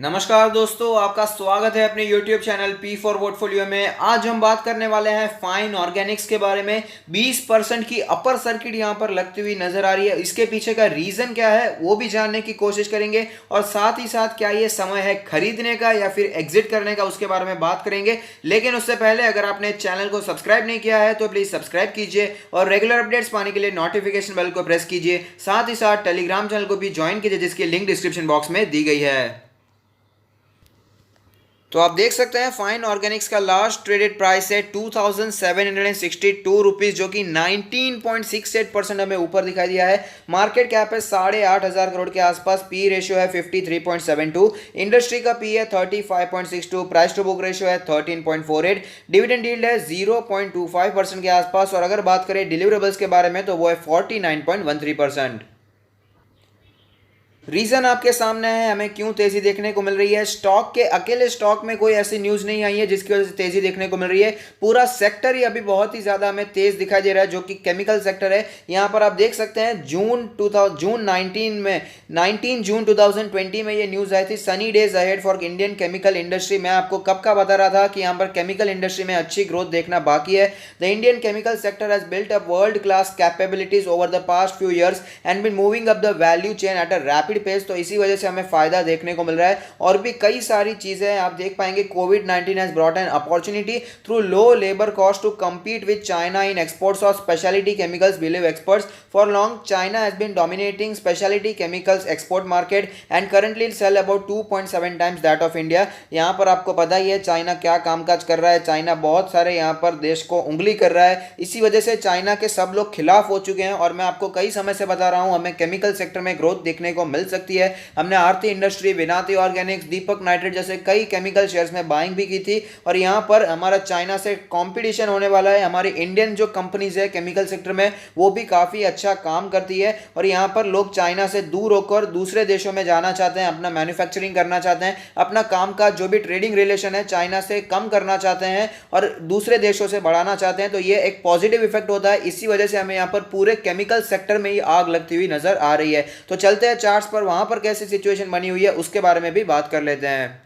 नमस्कार दोस्तों, आपका स्वागत है अपने YouTube channel P for portfolio में। आज हम बात करने वाले हैं फाइन ऑर्गेनिक्स के बारे में। 20% की अपर सर्किट यहां पर लगती हुई नजर आ रही है। इसके पीछे का रीजन क्या है वो भी जानने की कोशिश करेंगे और साथ ही साथ क्या ये समय है खरीदने का या फिर एग्जिट करने का, उसके बारे में बात करेंगे। लेकिन उससे पहले अगर आपने चैनल को सब्सक्राइब नहीं किया है तो प्लीज सब्सक्राइब कीजिए और रेगुलर अपडेट्स पाने के लिए नोटिफिकेशन बेल को प्रेस कीजिए। साथ ही साथ टेलीग्राम चैनल को भी ज्वाइन कीजिए जिसकी लिंक डिस्क्रिप्शन बॉक्स में दी गई है। तो आप देख सकते हैं फाइन ऑर्गेनिक्स का लास्ट ट्रेडेड प्राइस है 2762 रुपीज, जो कि 19.68% हमें ऊपर दिखाई दिया है। मार्केट कैप है 8,500 करोड़ के आसपास। पी रेशियो है 53.72। इंडस्ट्री का पी है 35.62। प्राइस टू बुक रेशियो है 13.48। डिविडेंड यील्ड है 0.25% के आसपास। और अगर बात करें डिलीवरेबल्स के बारे में तो वो है 49.13%। रीजन आपके सामने है, हमें क्यों तेजी देखने को मिल रही है। स्टॉक के अकेले स्टॉक में कोई ऐसी न्यूज नहीं आई है जिसकी वजह से तेजी देखने को मिल रही है। पूरा सेक्टर ही अभी बहुत ही ज्यादा हमें तेज दिखाई दे रहा है, जो कि केमिकल सेक्टर है। यहां पर आप देख सकते हैं जून 19 में 19 जून 2020 में ये न्यूज आई थी, Sunny days ahead for Indian chemical industry. मैं आपको कब का बता रहा था कि यहां पर केमिकल इंडस्ट्री में अच्छी ग्रोथ देखना बाकी है। The Indian chemical sector has built up world class capabilities over the past few years and been moving up the value chain at a rapid pace. तो इसी वजह से हमें फायदा देखने को मिल रहा है। और भी कई सारी चीजें हैं, आप देख पाएंगे कोविड-19 has brought an opportunity through low labour cost to compete with China in exports of specialty chemicals, believe experts. For long, China has been dominating specialty chemicals export market and currently sell about 2.7 times that of India. यहाँ पर आपको पता ही है China क्या कामकाज कर रहा है। चाइना बहुत सारे यहाँ पर देश को उंगली कर रहा है। इसी वजह से चाइना के सब लोग खिलाफ हो चुके हैं। और मैं आपको कई समय से बता रहा हूँ हमें केमिकल सेक्टर में ग्रोथ देखने को मिल सकती है। हमने आरती इंडस्ट्री, विनाती ऑर्गेनिक्स, दीपक नाइट्रेट जैसे कई केमिकल शेयर्स में बाइंग भी की थी। और यहाँ पर हमारा चाइना से कंपटीशन होने वाला है। हमारी इंडियन जो कंपनीज है केमिकल सेक्टर में वो भी काफी अच्छा काम करती है। और यहाँ पर लोग चाइना से दूर होकर दूसरे देशों में जाना चाहते हैं, अपना मैन्युफैक्चरिंग करना चाहते हैं, अपना काम का जो भी ट्रेडिंग रिलेशन है चाइना से कम करना चाहते हैं और दूसरे देशों से बढ़ाना चाहते हैं। तो ये एक पॉजिटिव इफेक्ट होता है। इसी वजह से हमें यहाँ पर पूरे केमिकल सेक्टर में ही आग लगती हुई नजर आ रही है। तो चलते हैं चार्ट्स पर, वहां पर कैसी सिचुएशन बनी हुई है उसके बारे में भी बात कर लेते हैं।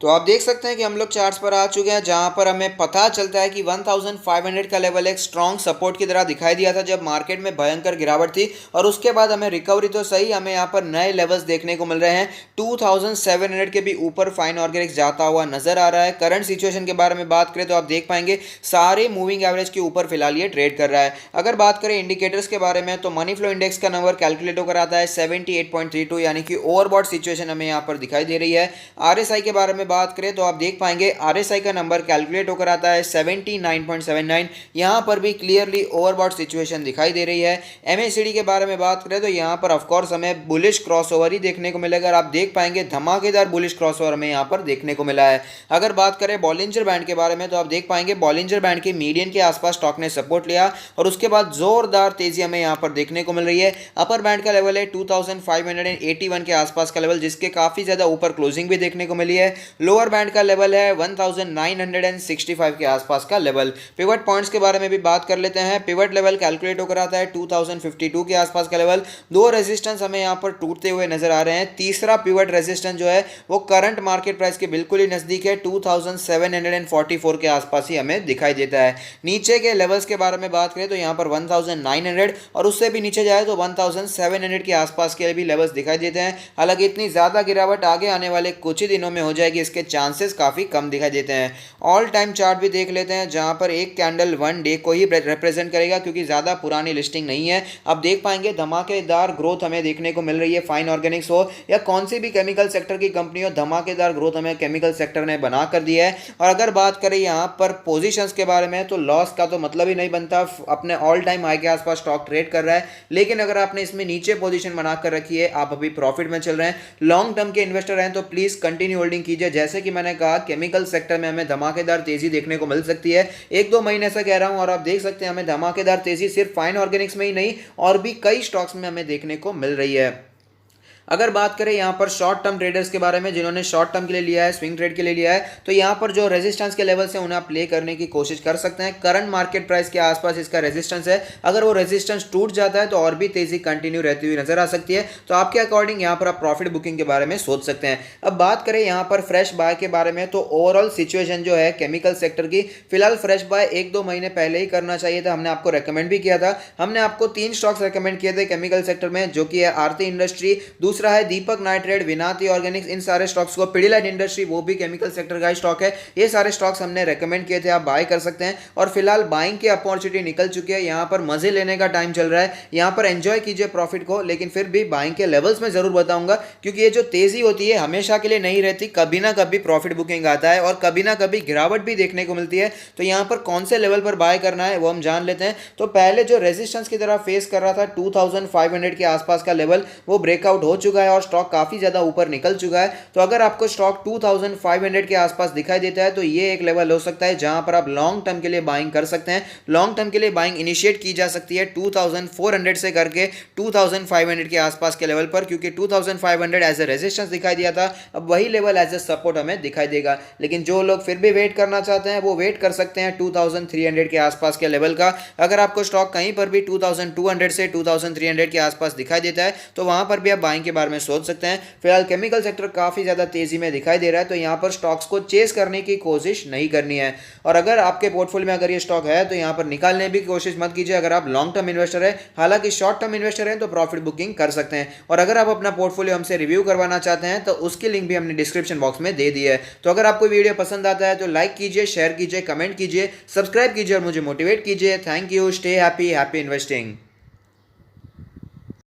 तो आप देख सकते हैं कि हम लोग चार्ट्स पर आ चुके हैं, जहां पर हमें पता चलता है कि 1500 का लेवल एक स्ट्रॉन्ग सपोर्ट की तरह दिखाई दिया था जब मार्केट में भयंकर गिरावट थी। और उसके बाद हमें रिकवरी तो सही, हमें यहां पर नए लेवल्स देखने को मिल रहे हैं। 2700 के भी ऊपर फाइन ऑर्गेनिक्स जाता हुआ नजर आ रहा है। करंट सिचुएशन के बारे में बात करें तो आप देख पाएंगे सारे मूविंग एवरेज के ऊपर फिलहाल ये ट्रेड कर रहा है। अगर बात करें इंडिकेटर्स के बारे में तो मनी फ्लो इंडेक्स का नंबर कैलकुलेट होकर आता है 78.32, यानी कि ओवरबॉट सिचुएशन हमें यहाँ पर दिखाई दे रही है। आरएसआई के बारे में बात करें तो आप देख पाएंगे आरएसआई का नंबर कैलकुलेट होकर आता है 79.79। यहां पर भी क्लियरली ओवरबॉट सिचुएशन दिखाई दे रही है। एमएसीडी के बारे में बात करें तो यहां पर ऑफ कोर्स हमें बुलिश क्रॉसओवर ही देखने को मिलेगा। आप देख पाएंगे धमाकेदार बुलिश क्रॉसओवर हमें यहां पर देखने को मिला है। अगर बात करें बॉलिंजर बैंड के बारे में तो आप देख पाएंगे बॉलिंजर बैंड के मीडियन के आसपास स्टॉक ने सपोर्ट लिया और उसके बाद जोरदार तेजी हमें यहां पर देखने को मिल रही है। अपर बैंड का लेवल है 2581 के आसपास का लेवल, जिसके काफी ज्यादा ऊपर क्लोजिंग भी देखने को मिली है। लोअर बैंड का लेवल है 1965 के आसपास का लेवल। पिवट पॉइंट्स के बारे में भी बात कर लेते हैं। पिवट लेवल कैलकुलेट होकर आता है 2052 के आसपास का लेवल। दो रेजिस्टेंस हमें यहां पर टूटते हुए नजर आ रहे हैं। तीसरा पिवट रेजिस्टेंस जो है वो करंट मार्केट प्राइस के बिल्कुल ही नजदीक है, 2744 के आसपास ही हमें दिखाई देता है। नीचे के लेवल्स के बारे में बात करें तो यहां पर 1900 और उससे भी नीचे जाए तो 1700 के आसपास के भी लेवल्स दिखाई देते हैं। हालांकि इतनी ज्यादा गिरावट आगे आने वाले कुछ ही दिनों में हो जाएगी, इसके चांसेस काफी कम दिखाई देते हैं। ऑल टाइम चार्ट भी देख लेते हैं, जहां पर एक कैंडल वन डे को ही रिप्रेजेंट करेगा क्योंकि ज्यादा पुरानी लिस्टिंग नहीं है। अब देख पाएंगे धमाकेदार ग्रोथ हमें देखने को मिल रही है। फाइन ऑर्गेनिक्स हो या कौन सी भी केमिकल सेक्टर की कंपनी हो, धमाकेदार ग्रोथ हमें केमिकल सेक्टर ने बना कर दी है। और अगर बात करें यहाँ पर पोजीशंस के बारे में तो लॉस का तो मतलब ही नहीं बनता। अपने ऑल टाइम हाई के आसपास स्टॉक ट्रेड कर रहा है, लेकिन अगर आपने इसमें नीचे पोजीशन बनाकर रखी है, आप अभी प्रॉफिट में चल रहे हैं, लॉन्ग टर्म के इन्वेस्टर हैं, तो प्लीज कंटिन्यू होल्डिंग कीजिए। जैसे कि मैंने कहा केमिकल सेक्टर में हमें धमाकेदार तेजी देखने को मिल सकती है। एक दो महीने से कह रहा हूं और आप देख सकते हैं हमें धमाकेदार तेजी सिर्फ फाइन ऑर्गेनिक्स में ही नहीं और भी कई स्टॉक्स में हमें देखने को मिल रही है। अगर बात करें यहाँ पर शॉर्ट टर्म ट्रेडर्स के बारे में जिन्होंने शॉर्ट टर्म के लिए लिया है, स्विंग ट्रेड के लिए लिया है, तो यहाँ पर जो रेजिस्टेंस के लेवल्स हैं उन्हें आप प्ले करने की कोशिश कर सकते हैं। करंट मार्केट प्राइस के आसपास इसका रेजिस्टेंस है, अगर वो रेजिस्टेंस टूट जाता है तो और भी तेजी कंटिन्यू रहती हुई नजर आ सकती है। तो आपके अकॉर्डिंग यहाँ पर आप प्रॉफिट बुकिंग के बारे में सोच सकते हैं। अब बात करें यहाँ पर फ्रेश बाय के बारे में, तो ओवरऑल सिचुएशन जो है केमिकल सेक्टर की, फिलहाल फ्रेश बाय 1-2 महीने पहले ही करना चाहिए था। हमने आपको रेकमेंड भी किया था। हमने आपको 3 स्टॉक्स रेकमेंड किए थे केमिकल सेक्टर में, जो कि है आरती इंडस्ट्री, दूसरा है दीपक नाइट्रेट, विनाती ऑर्गेनिक्स। इन सारे स्टॉक्स को, पिडिलाइट इंडस्ट्री वो भी केमिकल सेक्टर का स्टॉक है, ये सारे स्टॉक्स हमने रेकमेंड किए थे, आप बाय कर सकते हैं। और फिलहाल बाइंग की अपॉर्चुनिटी निकल चुकी है, यहाँ पर मजे लेने का टाइम चल रहा है, यहाँ पर एंजॉय कीजिए प्रॉफिट को। लेकिन फिर भी बाइंग के लेवल्स में जरूर बताऊंगा, क्योंकि ये जो तेजी होती है हमेशा के लिए नहीं रहती, कभी ना कभी प्रॉफिट बुकिंग आता है और कभी ना कभी गिरावट भी देखने को मिलती है। तो यहाँ पर कौन से लेवल पर बाय करना है वो हम जान लेते हैं। तो पहले जो रेजिस्टेंस की तरह फेस कर रहा था 2500 के आसपास का लेवल, वो ब्रेकआउट हो चुका है और स्टॉक काफी ज्यादा ऊपर निकल चुका है। तो अगर आपको स्टॉक 2500 के आसपास दिखाई देता है तो ये एक लेवल हो सकता है जहां पर आप लॉन्ग टर्म के लिए बाइंग कर सकते हैं। लॉन्ग टर्म के लिए बाइंग इनिशिएट की जा सकती है 2400 से करके 2500 के आसपास के लेवल पर, क्योंकि 2500 एज ए रेजिस्टेंस दिखाई दिया था, अब वही लेवल एज ए सपोर्ट हमें दिखाई देगा। लेकिन जो लोग फिर भी वेट करना चाहते हैं वो वेट कर सकते हैं 2300 के आसपास के लेवल का। अगर आपको स्टॉक कहीं पर भी 2200 से 2300 के आसपास दिखाई देता है तो वहां पर भी आप बाइंग के बारे में सोच सकते हैं। फिलहाल केमिकल सेक्टर काफी ज्यादा तेजी में दिखाई दे रहा है, तो यहां पर स्टॉक्स को चेस करने की कोशिश नहीं करनी है। और अगर आपके पोर्टफोलियो में अगर ये स्टॉक है तो यहां पर निकालने की कोशिश मत कीजिए अगर आप लॉन्ग टर्म इन्वेस्टर है। हालांकि शॉर्ट टर्म इन्वेस्टर है तो प्रॉफिट बुकिंग कर सकते हैं। और अगर आप अपना पोर्टफोलियो हमसे रिव्यू करवाना चाहते हैं तो उसकी लिंक भी हमने डिस्क्रिप्शन बॉक्स में दे दी है। तो अगर आपको वीडियो पसंद आता है तो लाइक कीजिए, शेयर कीजिए, कमेंट कीजिए, सब्सक्राइब कीजिए और मुझे मोटिवेट कीजिए। Thank you. Stay happy, happy investing.